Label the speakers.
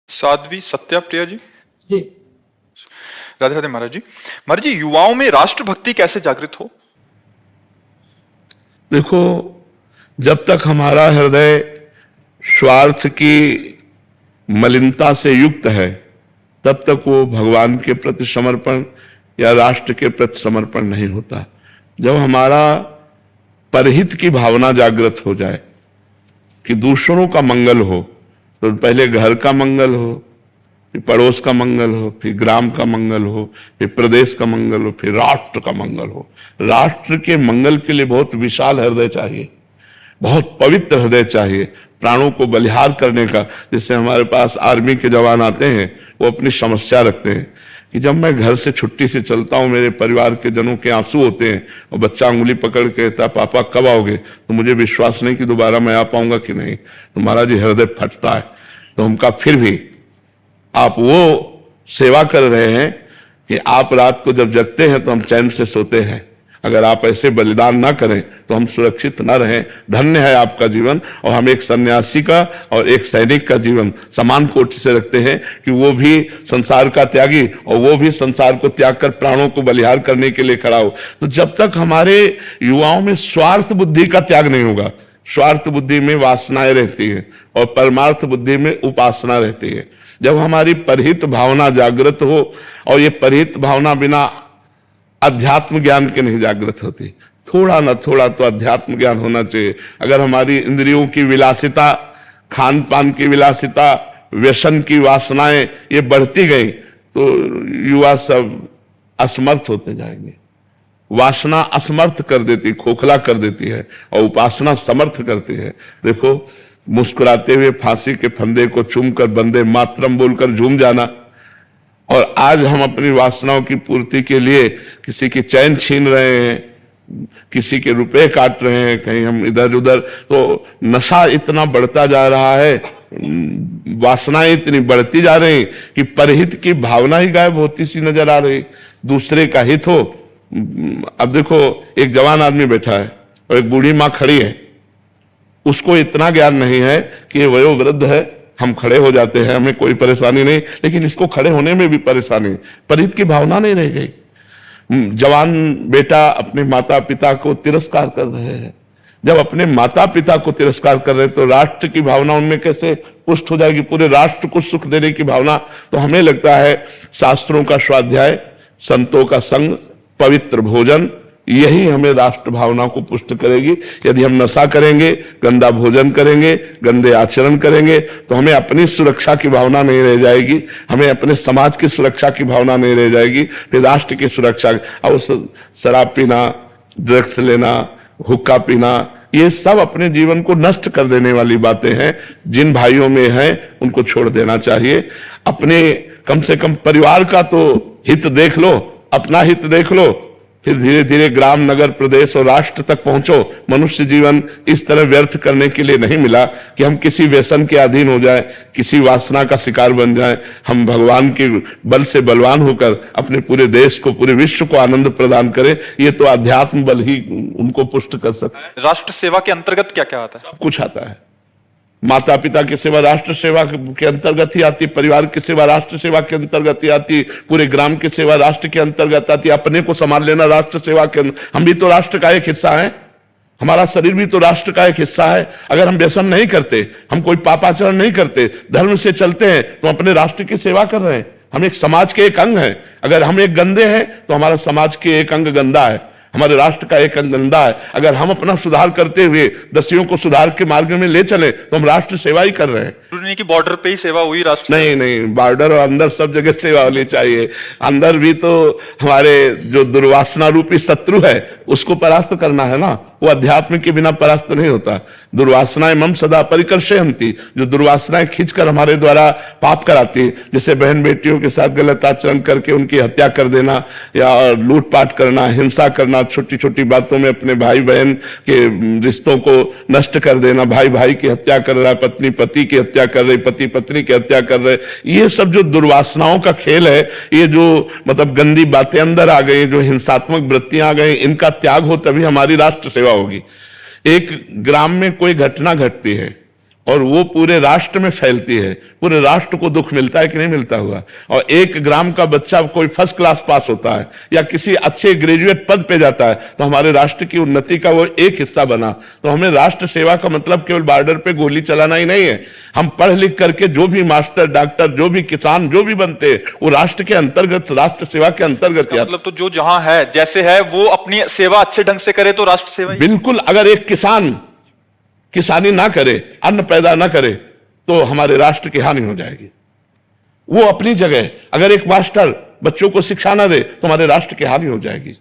Speaker 1: साध्वी सत्या प्रिया जी।
Speaker 2: जी।
Speaker 1: राधे राधे महाराज जी। महाराज जी, युवाओं में राष्ट्रभक्ति कैसे जागृत हो?
Speaker 3: देखो, जब तक हमारा हृदय स्वार्थ की मलिनता से युक्त है तब तक वो भगवान के प्रति समर्पण या राष्ट्र के प्रति समर्पण नहीं होता। जब हमारा परहित की भावना जागृत हो जाए कि दूसरों का मंगल हो, तो पहले घर का मंगल हो, फिर पड़ोस का मंगल हो, फिर ग्राम का मंगल हो, फिर प्रदेश का मंगल हो, फिर राष्ट्र का मंगल हो। राष्ट्र के मंगल के लिए बहुत विशाल हृदय चाहिए, बहुत पवित्र हृदय चाहिए, प्राणों को बलिहार करने का। जैसे हमारे पास आर्मी के जवान आते हैं, वो अपनी समस्या रखते हैं कि जब मैं घर से छुट्टी से चलता हूं, मेरे परिवार के जनों के आंसू होते हैं और बच्चा उंगली पकड़ के कहता, पापा कब आओगे? तो मुझे विश्वास नहीं कि दोबारा मैं आ पाऊंगा कि नहीं। तो महाराज जी, हृदय फटता है। तो हम कहा, फिर भी आप वो सेवा कर रहे हैं कि आप रात को जब जगते हैं तो हम चैन से सोते हैं। अगर आप ऐसे बलिदान ना करें तो हम सुरक्षित ना रहें। धन्य है आपका जीवन। और हम एक सन्यासी का और एक सैनिक का जीवन समान कोटि से रखते हैं कि वो भी संसार का त्यागी और वो भी संसार को त्याग कर प्राणों को बलिहार करने के लिए खड़ा हो। तो जब तक हमारे युवाओं में स्वार्थ बुद्धि का त्याग नहीं होगा, स्वार्थ बुद्धि में वासनाएं रहती है और परमार्थ बुद्धि में उपासना रहती है। जब हमारी परहित भावना जागृत हो, और ये परहित भावना बिना अध्यात्म ज्ञान के नहीं जागृत होती, थोड़ा ना थोड़ा तो अध्यात्म ज्ञान होना चाहिए। अगर हमारी इंद्रियों की विलासिता, खान पान की विलासिता, व्यसन की वासनाएं ये बढ़ती गई तो युवा सब असमर्थ होते जाएंगे। वासना असमर्थ कर देती, खोखला कर देती है, और उपासना समर्थ करती है। देखो, मुस्कुराते हुए फांसी के फंदे को चूमकर वंदे मातरम बोलकर झूम जाना, और आज हम अपनी वासनाओं की पूर्ति के लिए किसी की चैन छीन रहे हैं, किसी के रुपए काट रहे हैं, कहीं हम इधर उधर। तो नशा इतना बढ़ता जा रहा है, वासनाएं इतनी बढ़ती जा रही कि परहित की भावना ही गायब होती सी नजर आ रही। दूसरे का हित हो। अब देखो, एक जवान आदमी बैठा है और एक बूढ़ी माँ खड़ी है, उसको इतना ज्ञान नहीं है कि ये वयोवृद्ध है, हम खड़े हो जाते हैं, हमें कोई परेशानी नहीं, लेकिन इसको खड़े होने में भी परेशानी। परहित की भावना नहीं रह गई। जवान बेटा अपने माता पिता को तिरस्कार कर रहे हैं। जब अपने माता पिता को तिरस्कार कर रहे हैं तो राष्ट्र की भावना उनमें कैसे पुष्ट हो जाएगी? पूरे राष्ट्र को सुख देने की भावना। तो हमें लगता है शास्त्रों का स्वाध्याय, संतों का संग, पवित्र भोजन, यही हमें राष्ट्र भावना को पुष्ट करेगी। यदि हम नशा करेंगे, गंदा भोजन करेंगे, गंदे आचरण करेंगे, तो हमें अपनी सुरक्षा की भावना नहीं रह जाएगी, हमें अपने समाज की सुरक्षा की भावना नहीं रह जाएगी, फिर राष्ट्र की सुरक्षा। और शराब पीना, ड्रग्स लेना, हुक्का पीना, ये सब अपने जीवन को नष्ट कर देने वाली बातें हैं। जिन भाइयों में हैं उनको छोड़ देना चाहिए। अपने कम से कम परिवार का तो हित देख लो, अपना हित देख लो, फिर धीरे धीरे ग्राम, नगर, प्रदेश और राष्ट्र तक पहुंचो। मनुष्य जीवन इस तरह व्यर्थ करने के लिए नहीं मिला कि हम किसी व्यसन के अधीन हो जाएं, किसी वासना का शिकार बन जाएं। हम भगवान के बल से बलवान होकर अपने पूरे देश को, पूरे विश्व को आनंद प्रदान करें। ये तो अध्यात्म बल ही उनको पुष्ट कर सकता है।
Speaker 1: राष्ट्र सेवा के अंतर्गत क्या क्या आता है?
Speaker 3: सब कुछ आता है। माता पिता की सेवा राष्ट्र सेवा के अंतर्गत ही आती, परिवार की सेवा राष्ट्र सेवा के अंतर्गत ही आती, पूरे ग्राम की सेवा राष्ट्र के अंतर्गत आती, अपने को संभाल लेना राष्ट्र सेवा के। हम भी तो राष्ट्र का एक हिस्सा है, हमारा शरीर भी तो राष्ट्र का एक हिस्सा है। अगर हम व्यसन नहीं करते, हम कोई पापाचरण नहीं करते, धर्म से चलते हैं, तो अपने राष्ट्र की सेवा कर रहे हैं। हम एक समाज के एक अंग हैं। अगर हम एक गंदे हैं तो हमारा समाज के एक अंग गंदा है, हमारे राष्ट्र का एक अंग गंदा है। अगर हम अपना सुधार करते हुए दसियों को सुधार के मार्ग में ले चले तो हम राष्ट्र सेवा ही कर रहे हैं।
Speaker 1: नहीं कि बॉर्डर पे ही सेवा हुई राष्ट्र?
Speaker 3: नहीं नहीं, बॉर्डर और अंदर सब जगह सेवा होनी चाहिए। अंदर भी तो हमारे जो दुर्वासना रूपी शत्रु है उसको परास्त करना है ना। वो अध्यात्म के बिना परास्त नहीं होता। दुर्वासनाएं मम सदा परिकर्षयन्ति, जो दुर्वासनाएं खींचकर हमारे द्वारा पाप कराती है, जैसे बहन बेटियों के साथ गलत आचरण करके उनकी हत्या कर देना, या लूटपाट करना, हिंसा करना, छोटी छोटी बातों में अपने भाई बहन के रिश्तों को नष्ट कर देना। भाई भाई की हत्या कर रहा है, पत्नी पति की हत्या कर रही, पति पत्नी की हत्या कर रहे। ये सब जो दुर्वासनाओं का खेल है, ये जो मतलब गंदी बातें अंदर आ गई, जो हिंसात्मक वृत्तियां आ गई, इनका त्याग हो तभी हमारी राष्ट्र सेवा होगी। एक ग्राम में कोई घटना घटती है और वो पूरे राष्ट्र में फैलती है, पूरे राष्ट्र को दुख मिलता है कि नहीं मिलता हुआ। और 1 ग्राम का बच्चा कोई फर्स्ट क्लास पास होता है या किसी अच्छे ग्रेजुएट पद पे जाता है तो हमारे राष्ट्र की उन्नति का वो एक हिस्सा बना। तो हमें राष्ट्र सेवा का मतलब केवल बॉर्डर पे गोली चलाना ही नहीं है। हम पढ़ लिख करके जो भी मास्टर, डॉक्टर, जो भी किसान, जो भी बनते हैं वो राष्ट्र के अंतर्गत, राष्ट्र सेवा के अंतर्गत।
Speaker 1: मतलब तो जो जहां है जैसे है वो अपनी सेवा अच्छे ढंग से करे तो राष्ट्र सेवा ही।
Speaker 3: बिल्कुल। अगर एक किसान किसानी ना करे, अन्न पैदा ना करे तो हमारे राष्ट्र की हानि हो जाएगी। वो अपनी जगह, अगर एक मास्टर बच्चों को शिक्षा ना दे तो हमारे राष्ट्र की हानि हो जाएगी।